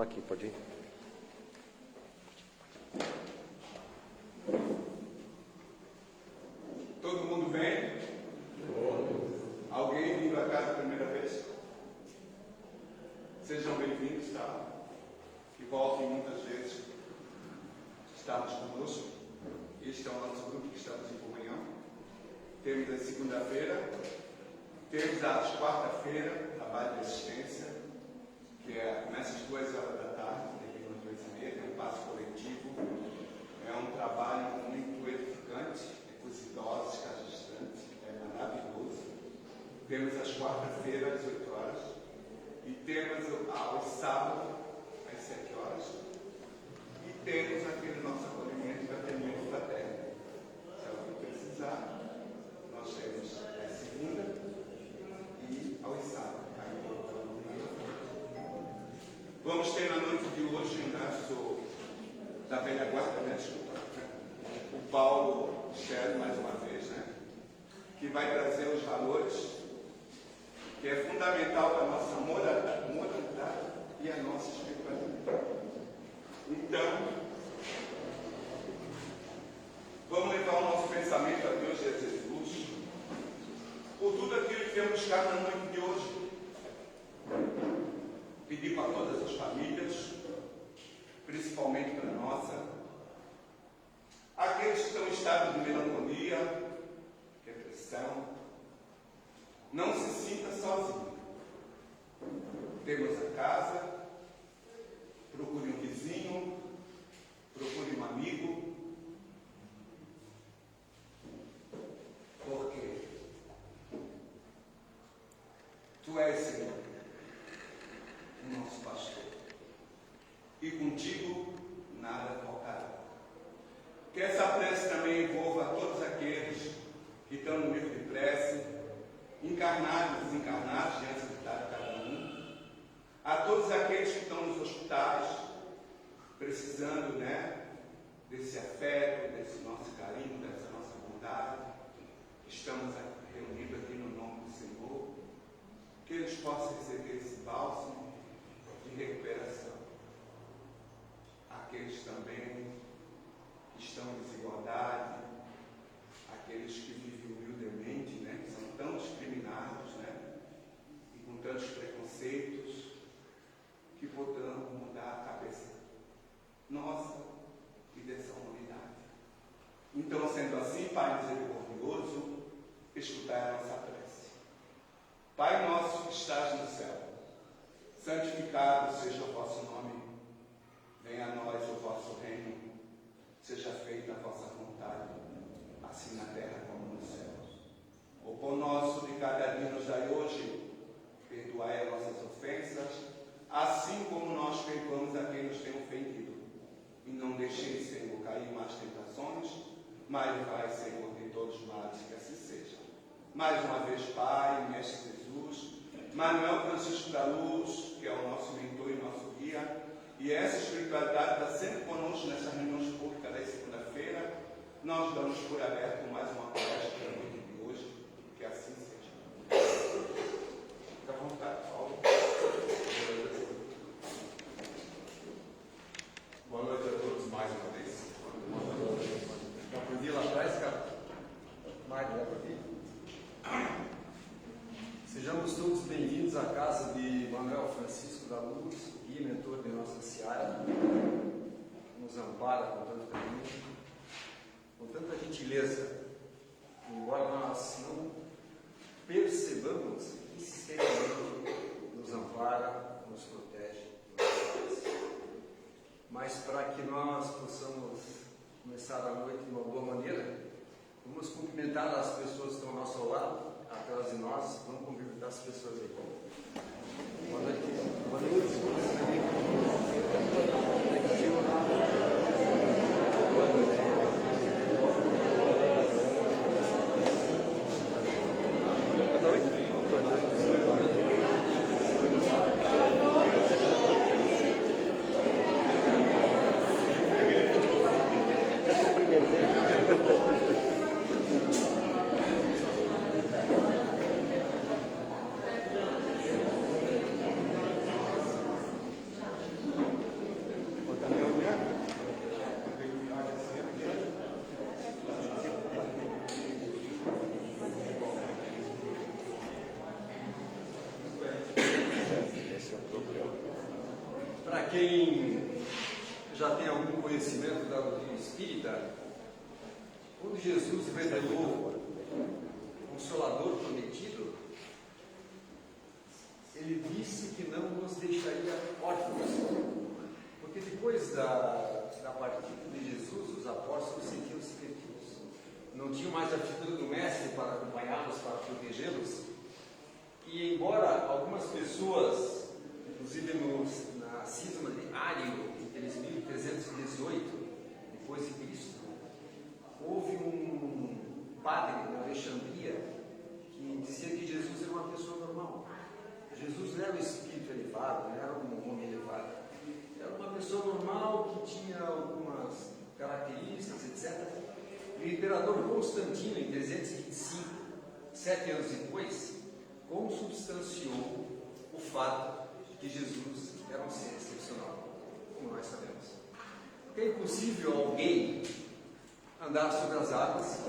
arrumar aqui, pode ir. Todo mundo vem? Alguém vindo a casa a primeira vez? Sejam bem-vindos, tá? Que voltem muitas vezes estarmos conosco. Este é o nosso grupo que estamos em comunhão. Temos a segunda-feira, temos às quarta-feira, trabalho de assistência, que começa às 2 horas da tarde, termina às 2h30, é um passo coletivo, é um trabalho muito edificante, com os idosos, casa distante, é maravilhoso. Temos às quarta-feiras, às 8 horas, e temos aos sábados, às 7 horas, e temos aquele nosso acolhimento de atendimento fraterno. Se alguém precisar, nós temos a segunda e aos sábados. Vamos ter na noite de hoje um gasto da velha guarda, né? Desculpa. O Paulo Michel, mais uma vez, né? Que vai trazer os valores que é fundamental para a nossa moralidade e a nossa espiritualidade. Então, vamos levar o nosso pensamento a Deus e a Jesus por tudo aquilo que vamos buscar na noite de hoje. Pedir para todas as famílias, principalmente para a nossa, aqueles que estão em estado de melancolia, depressão, não se sinta sozinho. Temos a casa, procure um vizinho, procure um amigo. Por quê? Tu és, Senhor, o nosso pastor, e contigo nada faltará. Que essa prece também envolva a todos aqueles que estão no livro de prece, encarnados e desencarnados, diante de cada um, a todos aqueles que estão nos hospitais, precisando, né, desse afeto, desse nosso carinho, dessa nossa bondade. Estamos reunidos aqui no nome do Senhor, que eles possam receber esse bálsamo de recuperação. Aqueles também que estão em desigualdade, aqueles que vivem humildemente, né, que são tão discriminados, né, e com tantos preconceitos, que podamos mudar a cabeça nossa e dessa humanidade. Então, sendo assim, Pai misericordioso, escutai a nossa prece. Pai nosso que estás no céu, santificado seja o vosso nome. Venha a nós o vosso reino. Seja feita a vossa vontade, assim na terra como nos céus. O pão nosso de cada dia nos dai hoje. Perdoai as nossas ofensas, assim como nós perdoamos a quem nos tem ofendido. E não deixeis, Senhor, cair em más tentações, mas livrai, Senhor, de todos os males, que assim seja. Mais uma vez, Pai, Mestre Jesus, Manuel Francisco da Luz, que é o nosso mentor e nosso guia, e essa espiritualidade está sempre conosco nessas reuniões públicas da segunda-feira. Nós damos por aberto mais uma palestra para a noite de hoje, que assim seja. Fica à vontade, Paulo. Boa noite a todos mais uma vez. Já aprendi lá atrás, cara? Mário, já aprendi. Sejamos todos bem-vindos à casa de Manuel Francisco da Luz, guia e mentor de nossa seara, que nos ampara com tanto carinho, com tanta gentileza, embora nós não percebamos, insistentemente nos ampara, nos protege, nos faz. Mas para que nós possamos começar a noite de uma boa maneira, vamos cumprimentar as pessoas que estão ao nosso lado, atrás de nós. Vamos cumprimentar as pessoas aí. Boa noite. Boa noite. Para quem já tem algum conhecimento da doutrina espírita, quando Jesus revelou o Consolador prometido, ele disse que não nos deixaria órfãos, porque depois da partida de Jesus, os apóstolos sentiam-se perdidos, não tinham mais a figura do mestre para acompanhá-los, para protegê-los, e embora algumas pessoas, inclusive na cisma de Ário, em 1318, depois de Cristo, houve um padre na Alexandria que dizia que Jesus era uma pessoa normal. Jesus não era um espírito elevado, não era um homem elevado. Era uma pessoa normal que tinha algumas características, etc. E o imperador Constantino, em 325, 7 anos depois, consubstanciou o fato de que Jesus era um ser excepcional, como nós sabemos. Porque é impossível alguém andar sobre as águas,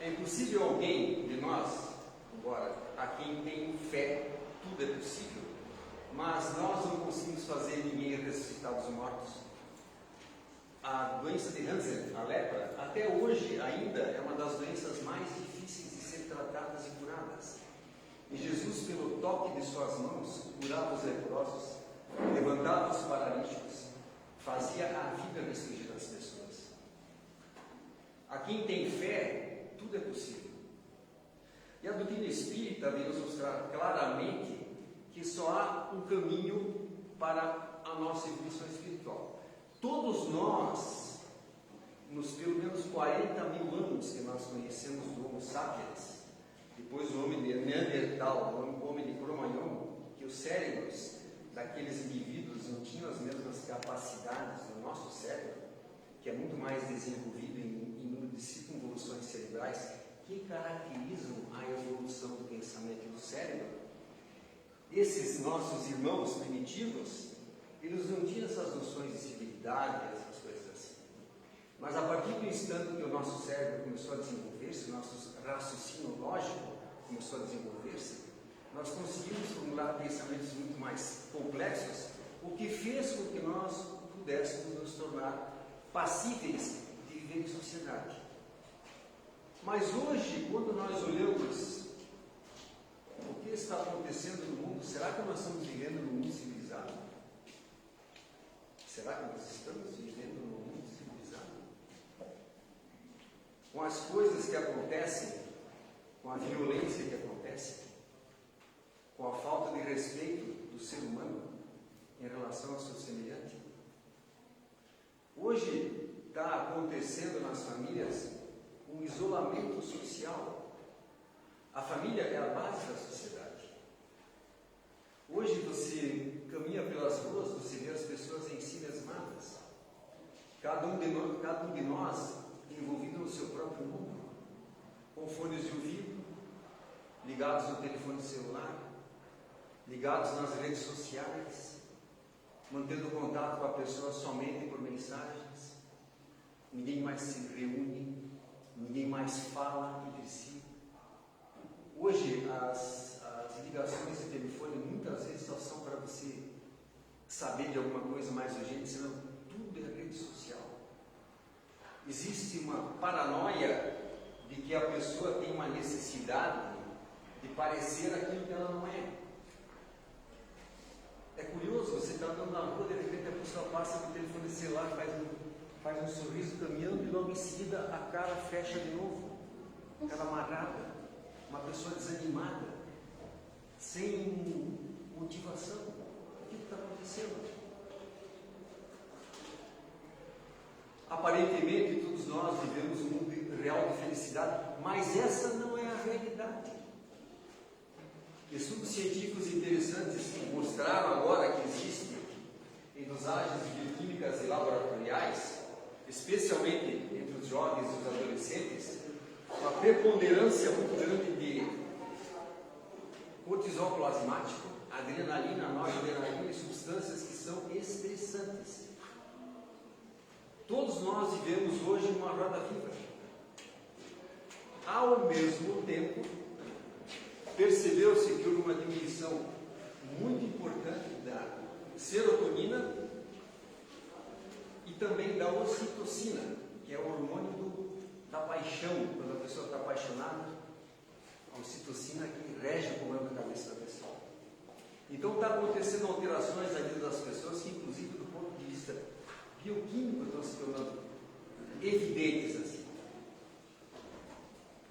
é impossível alguém de nós, embora a quem tem fé, tudo é possível, mas nós não conseguimos fazer ninguém ressuscitar dos mortos. A doença de Hansen, a lepra, até hoje ainda é uma das doenças mais difíceis de ser tratadas e curadas. E Jesus, pelo toque de suas mãos, curava os leprosos, levantava os paralíticos, fazia a vida ressurgir das pessoas. A quem tem fé, tudo é possível. E a doutrina espírita vem nos mostrar claramente que só há um caminho para a nossa evolução espiritual. Todos nós, nos pelo menos 40 mil anos que nós conhecemos do Homo sapiens, depois do homem de Neandertal, o homem de Cro-Magnon, que os cérebros daqueles indivíduos não tinham as mesmas capacidades do nosso cérebro, que é muito mais desenvolvido em número de circunvoluções cerebrais, que caracterizam a evolução do pensamento do cérebro. Esses nossos irmãos primitivos, eles não tinham essas noções de civilidade, essas coisas assim. Mas a partir do instante que o nosso cérebro começou a desenvolver-se, o nosso raciocínio lógico começou a desenvolver-se, nós conseguimos formular pensamentos muito mais complexos, o que fez com que nós pudéssemos nos tornar passíveis de viver em sociedade. Mas hoje, quando nós olhamos o que está acontecendo no mundo, será que nós estamos vivendo num mundo civilizado? Será que nós estamos vivendo num mundo civilizado? Com as coisas que acontecem, com a violência que acontece, com a falta de respeito do ser humano em relação ao seu semelhante. Hoje está acontecendo nas famílias um isolamento social. A família é a base da sociedade. Hoje você caminha pelas ruas, você vê as pessoas em si mesmadas. Cada um de nós envolvido no seu próprio mundo, com fones de ouvido, ligados no telefone celular, ligados nas redes sociais, mantendo contato com a pessoa somente por mensagens. Ninguém mais se reúne, ninguém mais fala entre si. Hoje as ligações de telefone muitas vezes só são para você saber de alguma coisa mais urgente, senão tudo é rede social. Existe uma paranoia de que a pessoa tem uma necessidade de parecer aquilo que ela não é. É curioso, você está andando na rua, de repente a pessoa passa com o telefone celular, faz um sorriso caminhando e logo em seguida a cara fecha de novo. Cara amarrada, uma pessoa desanimada, sem motivação. O que está acontecendo? Aparentemente todos nós vivemos um mundo real de felicidade, mas essa não é a realidade. Estudos científicos interessantes mostraram agora que existe em dosagens bioquímicas e laboratoriais, especialmente entre os jovens e os adolescentes, uma preponderância muito grande de cortisol plasmático, adrenalina, noradrenalina e substâncias que são estressantes. Todos nós vivemos hoje numa roda viva. Ao mesmo tempo, percebeu-se que houve uma diminuição muito importante da também da ocitocina, que é o hormônio da paixão. Quando a pessoa está apaixonada, a ocitocina que rege o comando da cabeça da pessoa. Então está acontecendo alterações na vida das pessoas que, inclusive, do ponto de vista bioquímico, estão se tornando evidentes assim.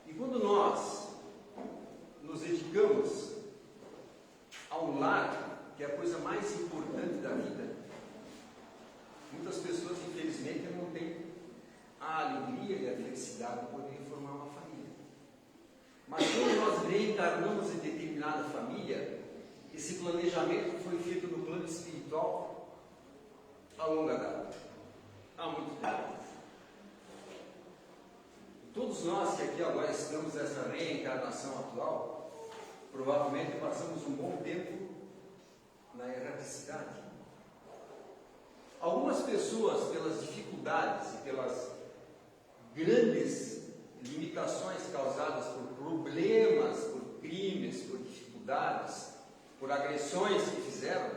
E quando nós nos dedicamos ao lar, que é a coisa mais importante da vida, muitas pessoas, infelizmente, não têm a alegria e a felicidade de poder formar uma família. Mas quando nós reencarnamos em determinada família, esse planejamento foi feito no plano espiritual a longa data, há muito tempo. Todos nós que aqui agora estamos nessa reencarnação atual, provavelmente passamos um bom tempo na erraticidade. Algumas pessoas, pelas dificuldades e pelas grandes limitações causadas por problemas, por crimes, por dificuldades, por agressões que fizeram,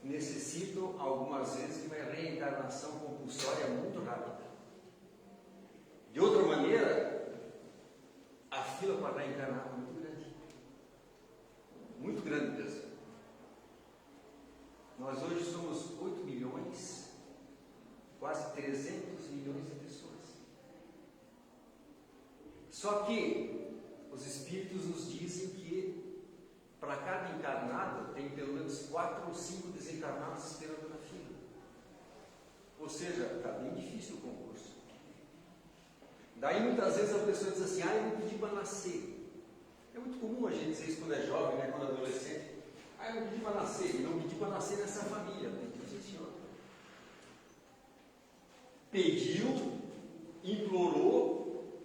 necessitam algumas vezes de uma reencarnação compulsória muito rápida. De outra maneira, a fila para reencarnar é muito grande. Muito grande mesmo. Nós hoje somos 8 milhões, quase 300 milhões de pessoas. Só que os espíritos nos dizem que para cada encarnado tem pelo menos 4 ou 5 desencarnados esperando na fila. Ou seja, está bem difícil o concurso. Daí muitas vezes a pessoa diz assim: eu não pedi para nascer. É muito comum a gente dizer isso quando é jovem, né? Quando é adolescente. Eu não pedi para nascer. E não pedi para nascer nessa família. Pediu, sim, senhor. Pediu, implorou,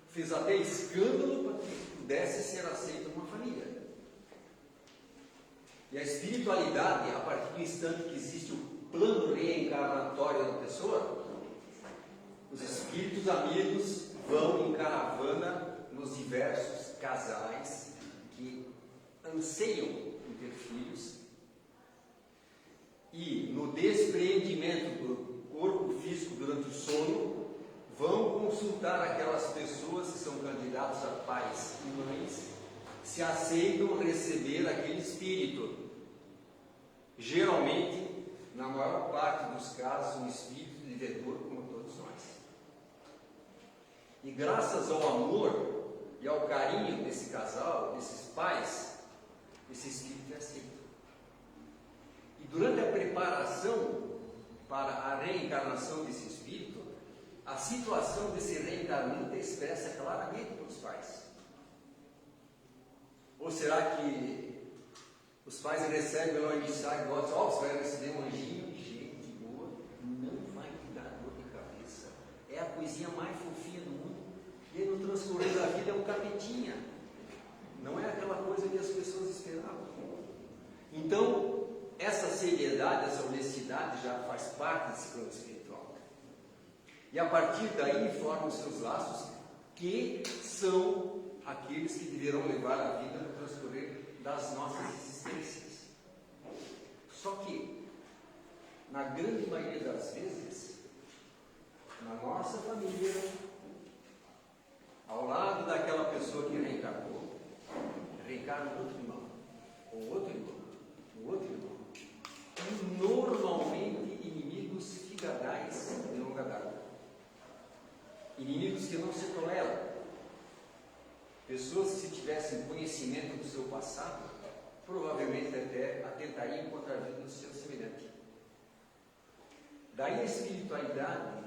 fez até escândalo para que pudesse ser aceito numa família. E a espiritualidade, a partir do instante que existe o plano reencarnatório da pessoa, os espíritos amigos vão em caravana nos diversos casais que anseiam em ter filhos, e no despreendimento do corpo físico durante o sono, vão consultar aquelas pessoas que são candidatos a pais e mães, se aceitam receber aquele espírito. Geralmente, na maior parte dos casos, um espírito devedor como todos nós. E graças ao amor e ao carinho desse casal, desses pais, esse espírito é aceito. E durante a preparação para a reencarnação desse espírito, a situação desse reencarnante é expressa claramente pelos pais. Ou será que os pais recebem lá o emissário e gostam: você vai receber um anjinho? Gente boa, não vai te dar dor de cabeça. É a coisinha mais fofinha do mundo. E no transcorrer da vida é um capetinha. Não é aquela coisa que as pessoas esperavam. Então, essa seriedade, essa honestidade já faz parte desse plano espiritual. E a partir daí formam seus laços, que são aqueles que deverão levar a vida no transcorrer das nossas existências. Só que, na grande maioria das vezes, na nossa família, ao lado daquela pessoa que reencarnou, reencarna outro irmão, ou outro irmão, ou outro irmão. E normalmente inimigos figadais de longa data. Inimigos que não se toleram. Pessoas que, se tivessem conhecimento do seu passado, provavelmente até atentariam contra a vida do seu semelhante. Daí a espiritualidade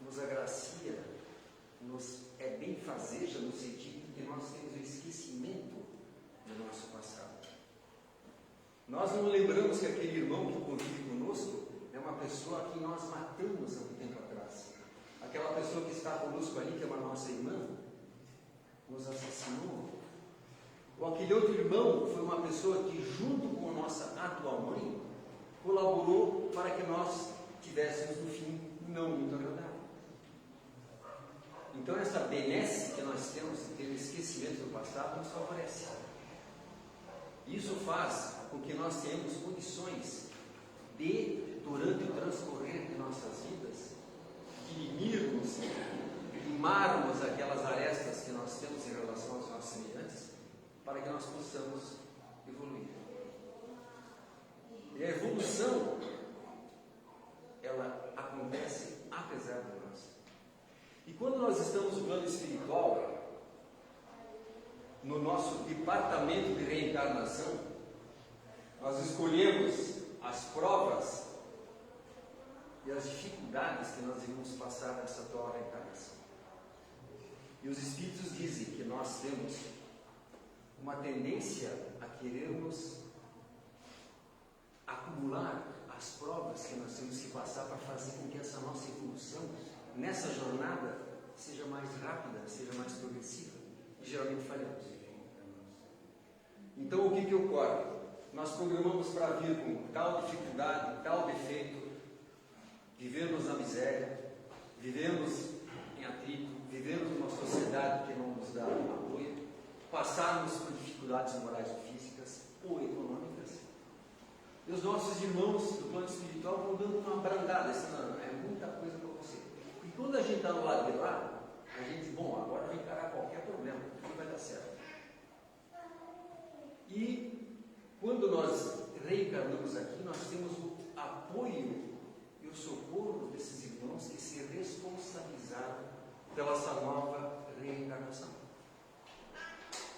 nos agracia, nos é benfazeja no sentido que nós temos o esquecimento do nosso passado. Nós não lembramos que aquele irmão que convive conosco é uma pessoa a quem nós matamos há um tempo atrás. Aquela pessoa que está conosco ali, que é uma nossa irmã, nos assassinou. Ou aquele outro irmão foi uma pessoa que, junto com a nossa atual mãe, colaborou para que nós tivéssemos um fim não muito agradável. Então, essa benesse que nós temos pelo esquecimento do passado nos favorece. Isso faz com que nós tenhamos condições de, durante o transcorrer de nossas vidas, semelhantes, para que nós possamos evoluir. E a evolução, ela acontece apesar de nós. E quando nós estamos no plano espiritual, no nosso departamento de reencarnação, nós escolhemos as provas e as dificuldades que nós iremos passar nessa atual reencarnação. E os Espíritos dizem que nós temos uma tendência a querermos acumular as provas que nós temos que passar para fazer com que essa nossa evolução, nessa jornada, seja mais rápida, seja mais progressiva. E geralmente falhamos. Então, o que ocorre? Nós programamos para vir com tal dificuldade, tal defeito, vivemos na miséria, vivemos em atrito, vivemos numa sociedade que não nos dá apoio, passarmos por dificuldades morais ou físicas ou econômicas. E os nossos irmãos do plano espiritual vão dando uma brandada, não, é muita coisa para você. E quando a gente está no lado de lá, a gente, bom, agora vai encarar qualquer problema, tudo vai dar certo. E quando nós reencarnamos aqui, nós temos o apoio e o socorro desses irmãos que se responsabilizaram pela essa nova reencarnação.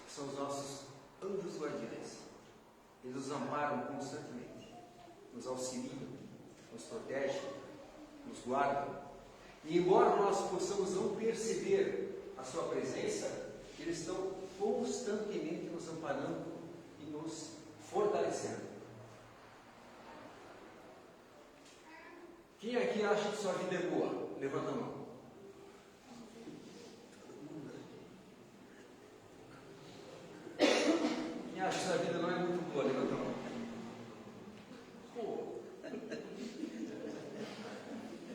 São os nossos anjos guardiães. Eles nos amparam constantemente, nos auxiliam, nos protegem, nos guardam. E embora nós possamos não perceber a sua presença, eles estão constantemente nos amparando e nos fortalecendo. Quem aqui acha que sua vida é boa? Levanta a mão. Quem acha que sua vida não é muito boa? Levanta a mão. Pô.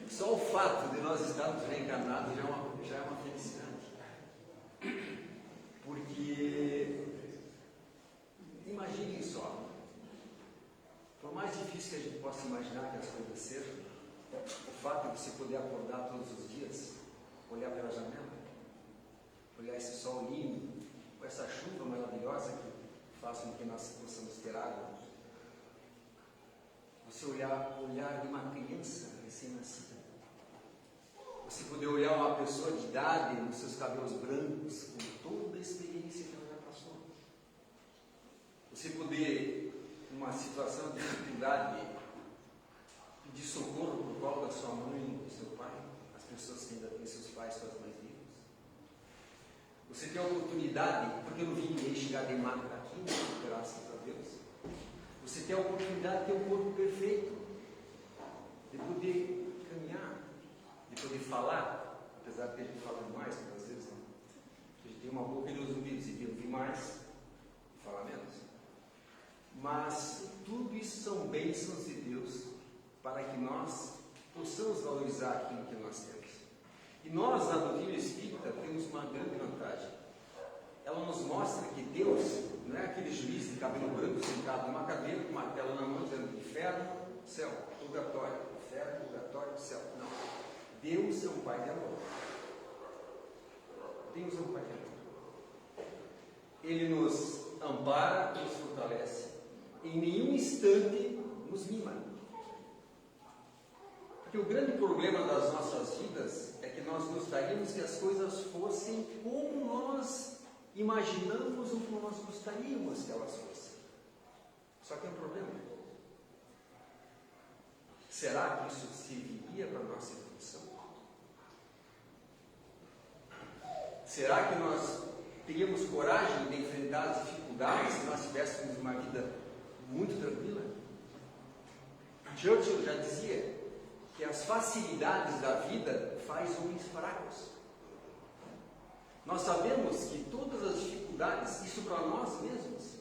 Só o fato de nós estarmos reencarnados já é uma felicidade. Porque imaginem só, por mais difícil que a gente possa imaginar que as coisas sejam, o fato de você poder acordar todos os dias, olhar pela janela, olhar esse sol lindo, com essa chuva maravilhosa que faz com que nós possamos ter água, você olhar de uma criança recém-nascida, você poder olhar uma pessoa de idade, com seus cabelos brancos, com toda a experiência que ela já passou, você poder, numa situação de dificuldade, pedir socorro por colo da sua mãe, do seu pai, as pessoas que ainda têm seus pais, suas mães vivas. Você tem a oportunidade, porque eu não vi ninguém chegar de magro aqui, graças a Deus. Você tem a oportunidade de ter um corpo perfeito, de poder caminhar, de poder falar, apesar de que a gente fala demais, muitas vezes, né? A gente tem uma boca e 2 ouvidos, e de ouvir mais e falar menos. Mas tudo isso são bênçãos de Deus para que nós possamos valorizar aquilo que nós temos. E nós, na doutrina espírita, temos uma grande vantagem. Ela nos mostra que Deus não é aquele juiz de cabelo branco sentado numa cadeira com martelo na mão dizendo inferno, céu, purgatório, inferno, purgatório, céu. Não. Deus é um Pai de amor. Deus é um Pai de amor. Ele nos ampara, nos fortalece. Em nenhum instante nos mima. Porque o grande problema das nossas vidas é que nós gostaríamos que as coisas fossem como nós imaginamos ou como nós gostaríamos que elas fossem. Só que é um problema. Será que isso serviria para a nossa evolução? Será que nós teríamos coragem de enfrentar as dificuldades se nós tivéssemos uma vida muito tranquila? Churchill já dizia que as facilidades da vida faz homens fracos. Nós sabemos que todas as dificuldades, isso para nós mesmos,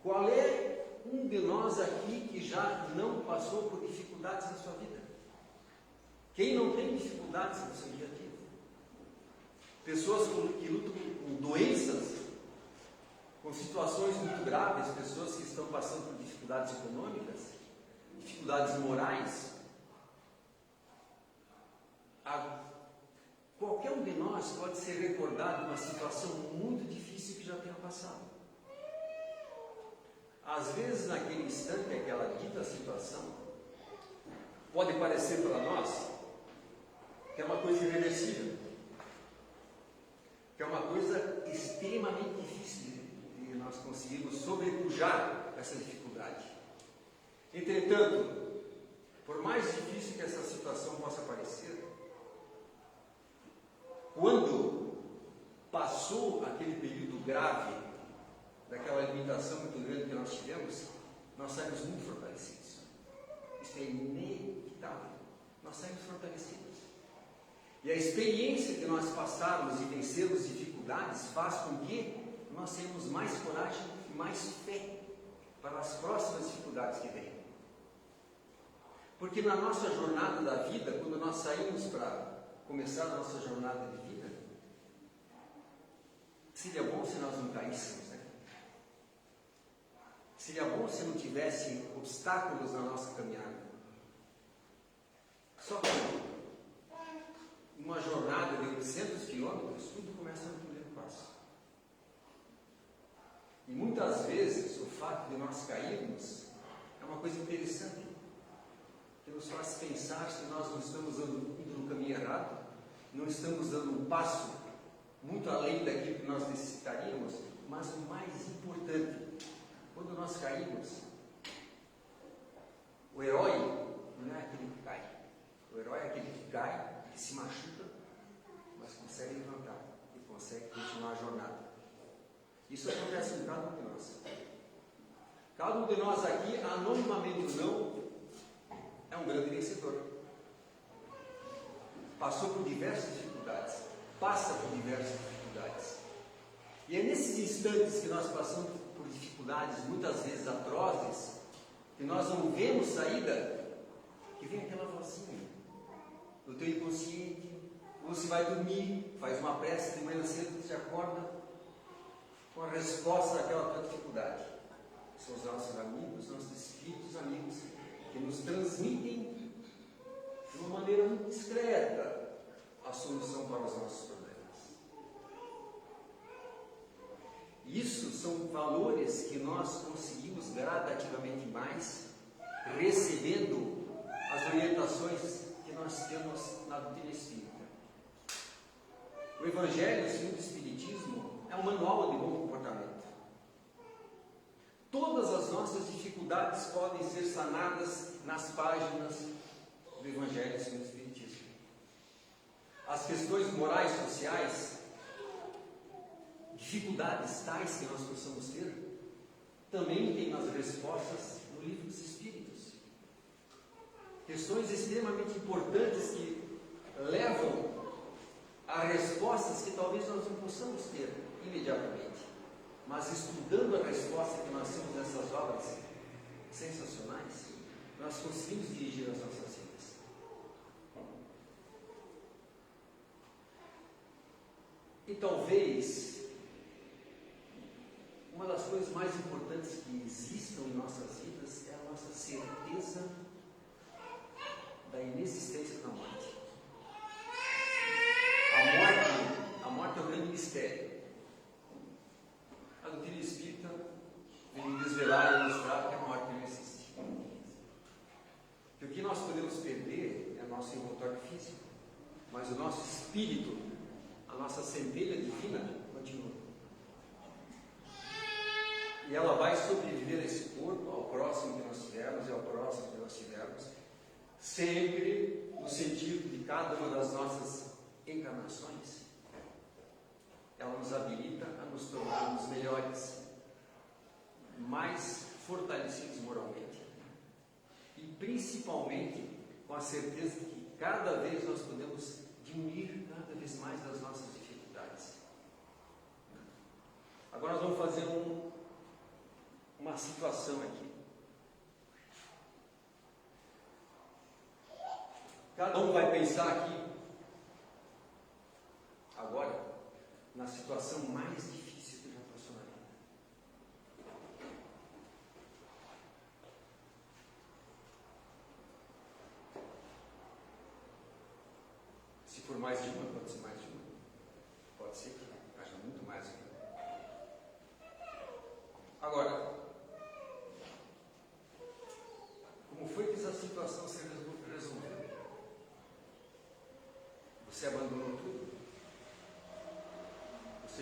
qual é um de nós aqui que já não passou por dificuldades na sua vida? Quem não tem dificuldades no seu dia a dia? Pessoas que lutam com doenças, com situações muito graves, pessoas que estão passando por dificuldades econômicas, dificuldades morais. Qualquer um de nós nós pode ser recordado de uma situação muito difícil que já tenha passado. Às vezes, naquele instante, aquela dita situação pode parecer para nós que é uma coisa irreversível, que é uma coisa extremamente difícil de nós conseguirmos sobrepujar essa dificuldade. Entretanto, por mais difícil que essa situação possa parecer, quando passou aquele período grave, daquela limitação muito grande que nós tivemos, nós saímos muito fortalecidos. Isso é inevitável. Nós saímos fortalecidos. E a experiência de nós passarmos e vencermos dificuldades faz com que nós tenhamos mais coragem e mais fé para as próximas dificuldades que vêm. Porque na nossa jornada da vida, quando nós saímos para começar a nossa jornada de vida, seria bom se nós não caíssemos, né? Seria bom se não tivesse obstáculos na nossa caminhada. Só que uma jornada de 800 quilômetros, tudo começa no primeiro passo. E muitas vezes o fato de nós cairmos é uma coisa interessante, que nos faz pensar se nós não estamos indo no caminho errado, não estamos dando um passo muito além daquilo que nós necessitaríamos, mas o mais importante, quando nós caímos, o herói não é aquele que cai. O herói é aquele que cai, que se machuca, mas consegue levantar e consegue continuar a jornada. Isso acontece com cada um de nós. Cada um de nós aqui, anonimamente ou não, é um grande vencedor. Passou por diversas dificuldades, passa por diversas dificuldades. E é nesses instantes que nós passamos por dificuldades, muitas vezes atrozes, que nós não vemos saída, que vem aquela vozinha do teu inconsciente. Você vai dormir, faz uma prece de manhã cedo, você acorda com a resposta daquela tua dificuldade. São os nossos amigos, nossos espíritos amigos, que nos transmitem de uma maneira muito discreta a solução para os nossos problemas. Isso são valores que nós conseguimos gradativamente mais, recebendo as orientações que nós temos na doutrina espírita. O Evangelho, segundo o Espiritismo, é um manual de bom comportamento. Todas as nossas dificuldades podem ser sanadas nas páginas do Evangelho, segundo o Espiritismo. As questões morais, sociais, dificuldades tais que nós possamos ter, também tem as respostas no Livro dos Espíritos. Questões extremamente importantes que levam a respostas que talvez nós não possamos ter imediatamente, mas estudando a resposta que nós temos nessas obras sensacionais, nós conseguimos dirigir as nossas vidas. E talvez uma das coisas mais importantes que existam em nossas vidas é a nossa certeza da inexistência da morte. A morte é um grande mistério. A doutrina espírita vem desvelar e mostrar que a morte não existe. Que o que nós podemos perder é o nosso envoltório físico, mas o nosso espírito, a nossa centelha divina, continua. E ela vai sobreviver a esse corpo, ao próximo que nós tivermos e ao próximo que nós tivermos, sempre no sentido de cada uma das nossas encarnações. Ela nos habilita a nos tornarmos melhores, mais fortalecidos moralmente e principalmente com a certeza de que cada vez nós podemos diminuir cada vez mais das nossas dificuldades. Agora nós vamos fazer uma situação aqui. Cada um vai pensar aqui, agora, na situação mais difícil que já passou na vida. Se for mais de uma, pode ser mais de uma.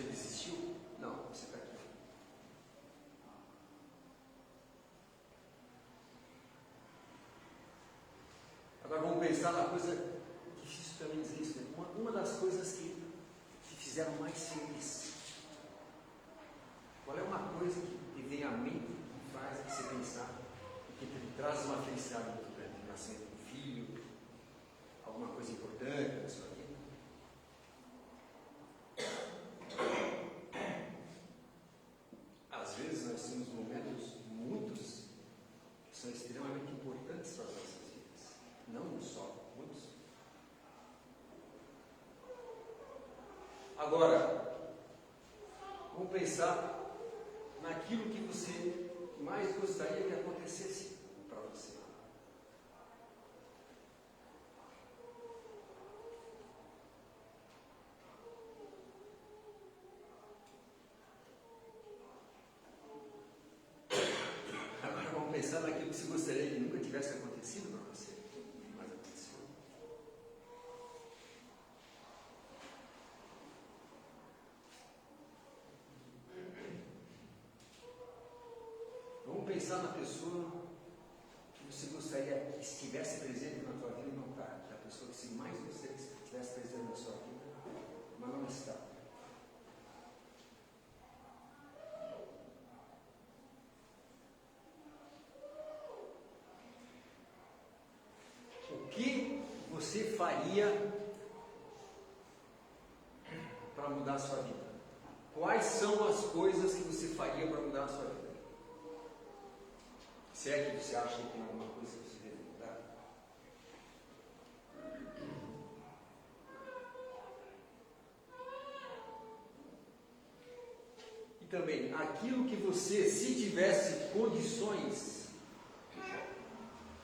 Você desistiu? Não, você está aqui. Agora vamos pensar na coisa, difícil também dizer isso, né? Uma das coisas que te fizeram mais feliz. Qual é uma coisa que vem à mente e faz você pensar, que te traz uma felicidade muito grande? Nascer um filho, alguma coisa importante na sua vida? Às vezes nós temos momentos, muitos, que são extremamente importantes para as nossas vidas. Não um só, muitos. Agora, vamos pensar naquilo que você mais gostaria que acontecesse para você. Agora vamos pensar naquilo que você gostaria que nunca tivesse acontecido para você, mas aconteceu. Vamos pensar na pessoa que você gostaria que estivesse presente na tua vida e não está. A pessoa que você mais gostaria que estivesse presente na sua vida, mas não está. O que você faria para mudar a sua vida? Quais são as coisas que você faria para mudar a sua vida? Se é que você acha que tem alguma coisa que você deve mudar. E também, aquilo que você, se tivesse condições,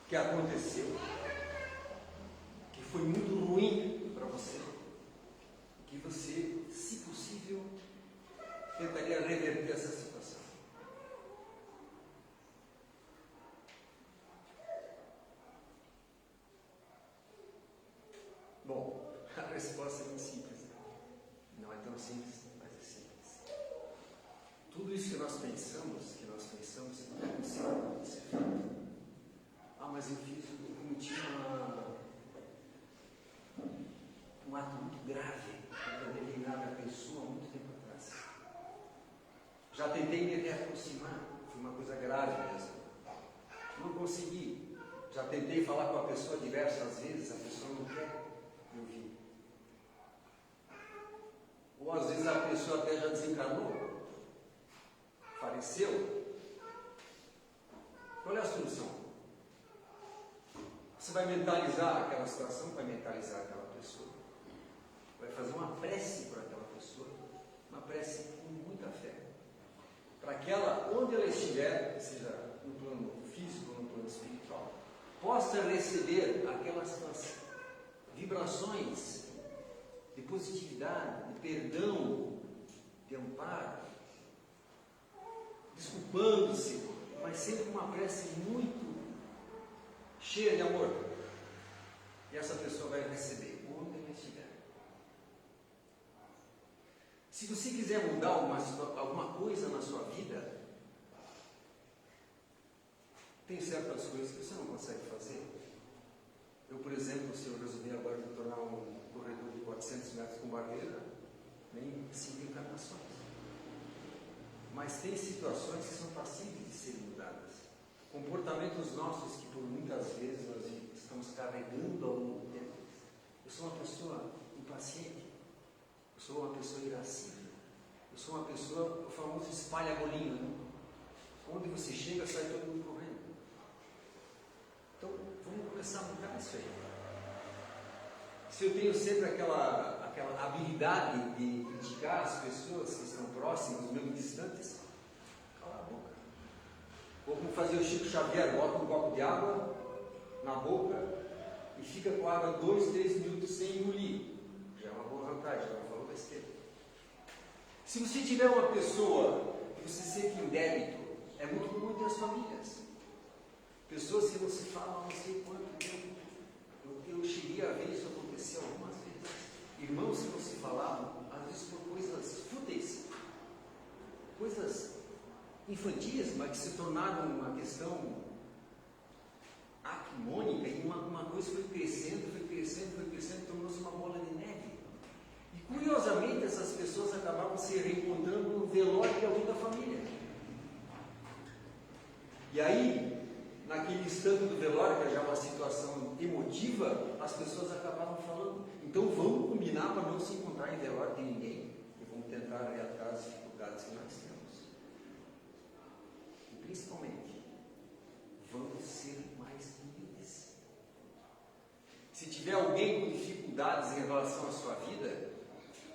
que aconteceu, que foi muito ruim para você, que você, se possível, tentaria reverter essa situação. Bom, a resposta é muito simples. Não é tão simples, mas é simples. Tudo isso que nós pensamos não é possível ser feito. Ah, mas eu cometi um ato muito grave contra determinada pessoa há muito tempo atrás. Já tentei me reaproximar, foi uma coisa grave mesmo. Não consegui. Já tentei falar com a pessoa diversas vezes, a pessoa não quer me ouvir. Ou às vezes a pessoa até já desencarnou, faleceu. Qual é a solução? Você vai mentalizar aquela situação, vai mentalizar aquela pessoa, vai fazer uma prece por aquela pessoa, uma prece com muita fé, para que ela, onde ela estiver, seja no plano físico ou no plano espiritual, possa receber aquelas vibrações de positividade, de perdão, de amparo, desculpando-se, mas sempre uma prece muito cheia de amor. E essa pessoa vai receber onde ela estiver. Se você quiser mudar alguma coisa na sua vida, tem certas coisas que você não consegue fazer. Eu, por exemplo, se eu resolver agora me tornar um corredor de 400 metros com barreira, nem 5 encarnações. Mas tem situações que são passíveis de serem mudadas. Comportamentos nossos que por muitas vezes nós estamos carregando ao longo do tempo. Eu sou uma pessoa impaciente. Eu sou uma pessoa irascível. Eu sou uma pessoa, o famoso espalha-bolinho, né? Onde você chega, sai todo mundo correndo. Então, vamos começar a mudar isso aí. Se eu tenho sempre aquela habilidade de criticar as pessoas que estão próximas, mesmo distantes, cala a boca. Ou como fazia o Chico Xavier, bota um copo de água na boca e fica com a água 2, 3 minutos sem engolir. Já é uma boa vantagem, já não falou besteira. Se você tiver uma pessoa que você sente em débito, é muito comum entre as famílias. Pessoas que você fala não sei quanto tempo. Eu cheguei a ver isso acontecer algumas vezes. Irmãos que não se falavam, às vezes por coisas fúteis. sabe, que se tornaram uma questão acrimônica e uma coisa foi crescendo, tornou-se uma bola de neve. E curiosamente essas pessoas acabavam se reencontrando no velório de alguém da família. E aí, naquele instante do velório, que é já uma situação emotiva, as pessoas acabavam falando, então vamos combinar para não se encontrar em velório de ninguém e vamos tentar reatar as dificuldades que nós temos. E principalmente, vamos ser mais humildes. Se tiver alguém com dificuldades em relação à sua vida,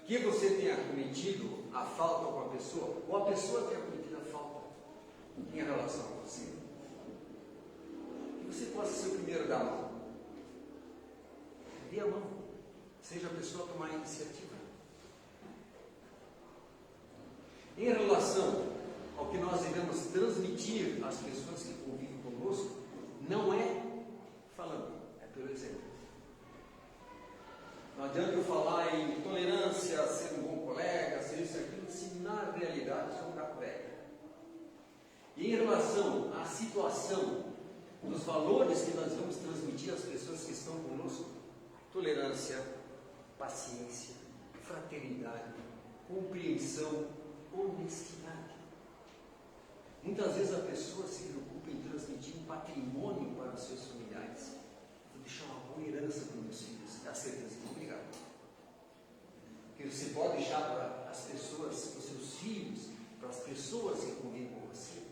que você tenha cometido a falta com a pessoa, ou a pessoa tenha cometido a falta em relação a você, que você possa ser o primeiro da mão. Dê a mão. Seja a pessoa a tomar a iniciativa. Em relação ao que nós devemos transmitir às pessoas que convivem conosco, não é falando, é pelo exemplo. Não adianta eu falar em tolerância, ser um bom colega, ser isso e aquilo, se na realidade eu sou um gato velho. E em relação à situação, dos valores que nós vamos transmitir às pessoas que estão conosco, tolerância, paciência, fraternidade, compreensão, honestidade. Muitas vezes a pessoa se preocupa em transmitir um patrimônio para os seus familiares. Vou deixar uma boa herança para os meus filhos. Dá certeza que obrigado. Porque você pode deixar para as pessoas, para os seus filhos, para as pessoas que convivem com você,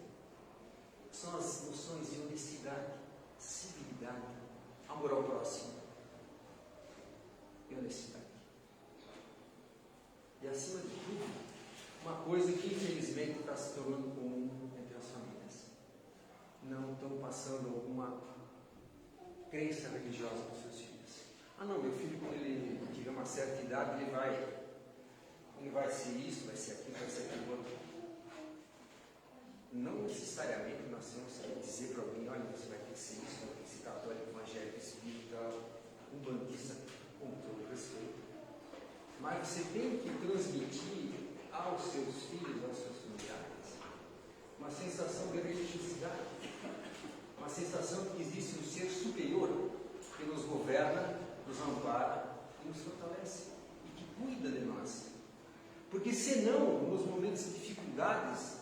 são as noções de honestidade, civilidade, amor ao próximo e honestidade. E acima de tudo, uma coisa que infelizmente está se tornando comum entre as famílias: não estão passando alguma crença religiosa para os seus filhos. Ah não, meu filho, quando ele tiver uma certa idade, ele vai ser isso, vai ser aquilo, vai ser aquilo outro. Não necessariamente nós temos que dizer para alguém: olha, você vai ter que ser isso, vai ter que ser católico, evangélico, espírita, umbandista, com todo respeito. Mas você tem que transmitir aos seus filhos, aos seus familiares, uma sensação de religiosidade, uma sensação de que existe um ser superior que nos governa, nos ampara e nos fortalece e que cuida de nós. Porque senão, nos momentos de dificuldades,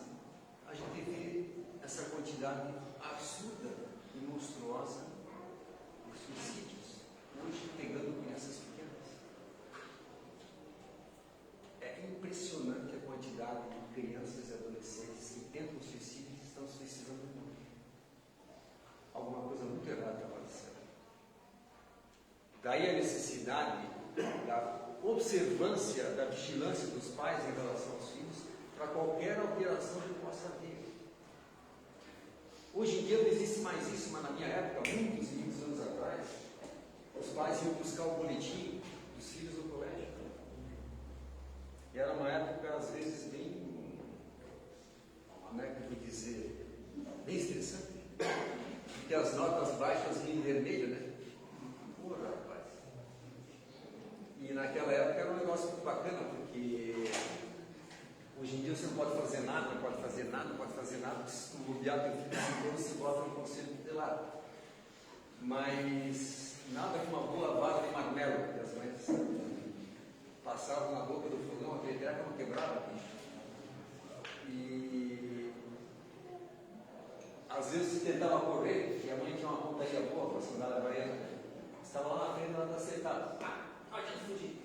a gente vê essa quantidade absurda e monstruosa de suicídios, hoje pegando crianças pequenas. É impressionante a quantidade de crianças e adolescentes que tentam suicídio e estão suicidando no mundo. Alguma coisa muito errada está acontecendo. Daí a necessidade da observância, da vigilância dos pais em relação aos filhos, para qualquer alteração que possa haver. Hoje em dia não existe mais isso, mas na minha época, muitos anos atrás, os pais iam buscar o boletim dos filhos no colégio. E era uma época, às vezes, bem, como é que eu vou dizer, bem estressante. Porque as notas baixas vinham em vermelho, né? Porra, rapaz. E naquela época era um negócio muito bacana, porque hoje em dia você não pode fazer nada, não pode fazer nada, se tu bobear teu filho de 5 anos, você bota no conselho tutelar. Mas nada como uma boa vara de marmelo, que as mães passavam na boca do fogão, até que não quebrava. E às vezes você tentava correr, e a mãe tinha uma pontaria boa para a sandália baiana. Estava lá na frente, ela estava sentada. Pode fugir.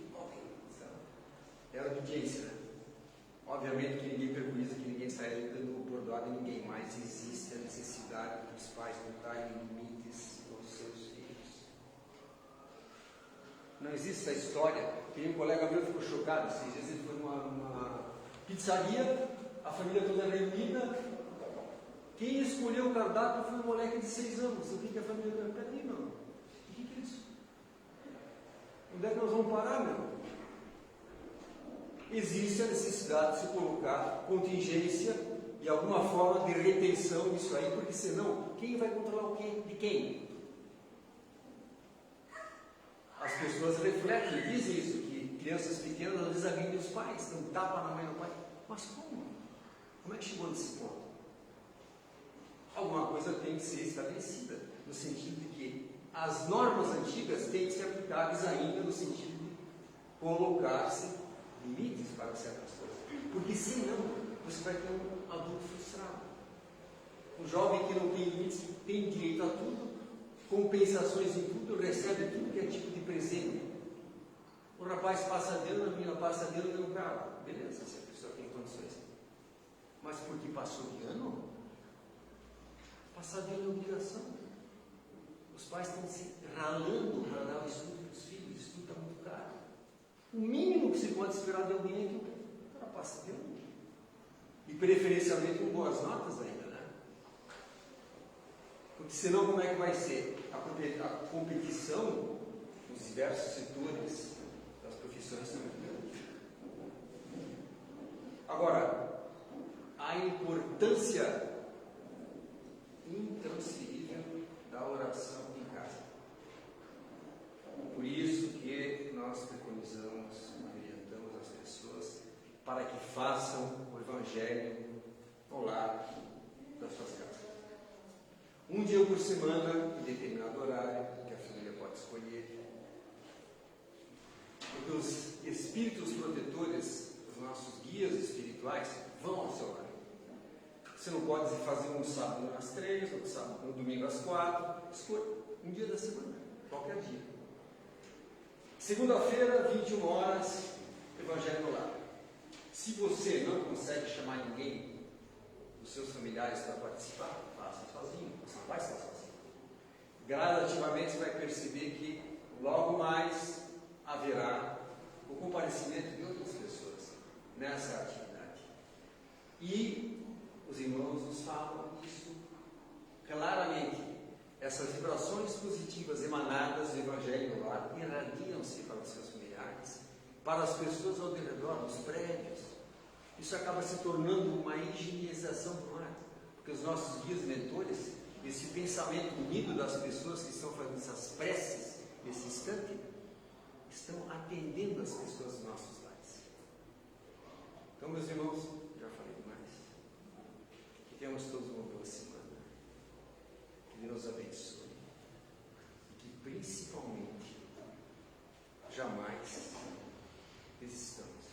Era obediência, né? Obviamente que ninguém preconiza que ninguém saia dando bordoada em ninguém, mas existe a necessidade dos pais botarem limites aos seus filhos. Não existe essa história, que um colega meu ficou chocado, esses dias ele foi numa pizzaria, a família toda reunida, quem escolheu o cardápio foi um moleque de 6 anos. O que a família falou? Peraí, meu, o que é isso? Onde é que nós vamos parar, meu? Existe a necessidade de se colocar contingência e alguma forma de retenção nisso aí, porque senão, quem vai controlar o quê? De quem? As pessoas refletem e dizem isso, que crianças pequenas às vezes agridem os pais, dão tapa na mãe e no pai. Mas como? Como é que chegou nesse ponto? alguma coisa tem que ser estabelecida, no sentido de que as normas antigas têm que ser aplicáveis ainda, no sentido de colocar-se limites para certas coisas. Porque senão você vai ter um adulto frustrado. Um jovem que não tem limites, que tem direito a tudo, compensações em tudo, recebe tudo que é tipo de presente. O rapaz passa dele, a menina passa dele e não carro. Beleza, se a pessoa tem condições. Mas porque passou de ano, passar de ano é obrigação. Os pais estão se ralando para dar o estudo para os filhos, o estudo está muito caro. O mínimo que se pode esperar de alguém é que o cara passe de ano. E preferencialmente com boas notas ainda, né? Porque senão como é que vai ser? A competição nos diversos setores das profissões são muito grandes. Agora, a importância intransferível da oração em casa. Por isso que nós preconizamos, orientamos as pessoas para que façam o Evangelho ao lar das suas casas. Um dia por semana, em determinado horário, que a família pode escolher. Porque os espíritos protetores, os nossos guias espirituais, vão ao seu lar. Você não pode fazer um sábado às 3, outro sábado, no domingo às 4. Escolha um dia da semana, qualquer dia. Segunda-feira, 21 horas, Evangelho no lar. Se você não consegue chamar ninguém dos seus familiares para participar, faça sozinho, você não vai estar sozinho. Gradativamente você vai perceber que logo mais haverá o comparecimento de outras pessoas nessa atividade. E os irmãos nos falam isso claramente. Essas vibrações positivas emanadas do Evangelho no lar irradiam-se para os seus familiares, para as pessoas ao redor, nos prédios. Isso acaba se tornando uma higienização do lar, porque os nossos guias mentores, esse pensamento unido das pessoas que estão fazendo essas preces nesse instante, estão atendendo as pessoas dos nossos lares. Então, meus irmãos, já falei demais. Que tenhamos todos uma boa semana. Que Deus abençoe. E que principalmente jamais desistamos.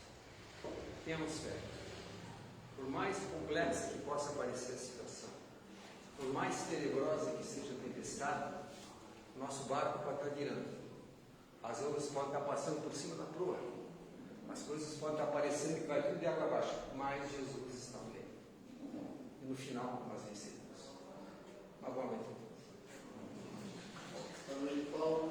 Tenhamos fé. Por mais complexa que possa parecer a situação, por mais tenebrosa que seja a tempestade, nosso barco pode estar virando. As ondas podem estar passando por cima da proa. As coisas podem estar parecendo que vai tudo de água abaixo, mas Jesus está no meio. E no final nós venceremos. Uma boa noite. Boa noite, Paulo.